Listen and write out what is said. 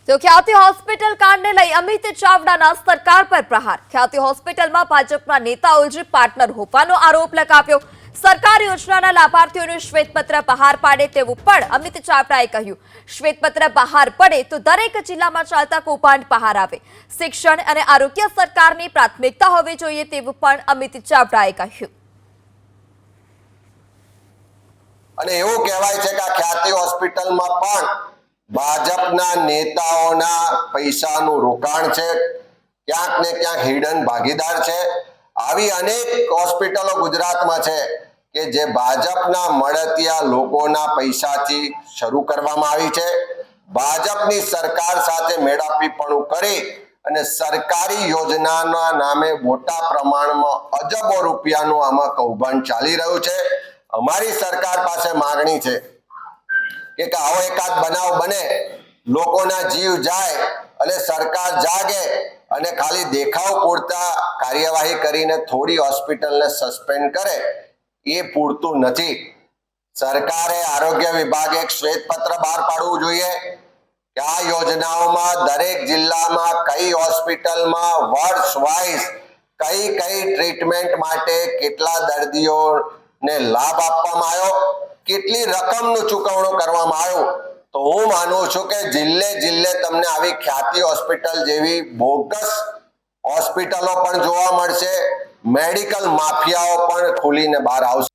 તો ખ્યાતિ હોસ્પિટલ કાંડને લઈ અમિત ચાવડાના સરકાર પર પ્રહાર। ખ્યાતિ હોસ્પિટલમાં ભાજપના નેતાઓએ જ પાર્ટનર હોવાનો આરોપ લગાવ્યો। સરકાર યોજનાના લાભાર્થીઓને શ્વેતપત્ર બહાર પાડે તેવું પણ અમિત ચાવડાએ કહ્યું। શ્વેતપત્ર બહાર પડે તો દરેક જિલ્લામાં ચાલતા કૌભાંડ બહાર આવે। શિક્ષણ અને આરોગ્ય સરકારની પ્રાથમિકતા હોવી જોઈએ તેવું પણ અમિત ચાવડાએ કહ્યું। અને એવું કહેવાય છે કે ખ્યાતિ હોસ્પિટલમાં પણ ભાજપના નેતાઓના પૈસાનું રોકાણ છે, ક્યાંક ને ક્યાંક હિડન ભાગીદાર છે। આવી અનેક હોસ્પિટલો ગુજરાતમાં છે કે જે ભાજપના મળતિયા લોકોના પૈસાથી શરૂ કરવામાં આવી છે। ભાજપની સરકાર સાથે મેળાપીપણું કરી અને સરકારી યોજનાના નામે મોટા પ્રમાણમાં અજબો રૂપિયાનું આમાં કૌભાંડ ચાલી રહ્યું છે। અમારી સરકાર પાસે માંગણી છે કે આવો એકાદ બનાવ બને, લોકોના જીવ જાય અને સરકાર જાગે અને ખાલી દેખાવ પૂરતા કાર્યવાહી કરીને થોડી હોસ્પિટલને સસ્પેન્ડ કરે એ પૂરતું નથી। સરકારે આરોગ્ય વિભાગે એક શ્વેતપત્ર બહાર પાડવું જોઈએ કે આ યોજનાઓમાં દરેક જિલ્લામાં કઈ હોસ્પિટલમાં વર્ષ વાઇઝ કઈ ટ્રીટમેન્ટ માટે કેટલા દર્દીઓને લાભ આપવામાં આવ્યો, કેટલી રકમનું ચૂકવણું કરવામાં આવ્યું। તો હું માનું છું કે જિલ્લે તમને આવી ખ્યાતિ હોસ્પિટલ જેવી બોગસ હોસ્પિટલો પણ જોવા મળશે, મેડિકલ માફિયાઓ પણ ખુલીને બહાર આવશે।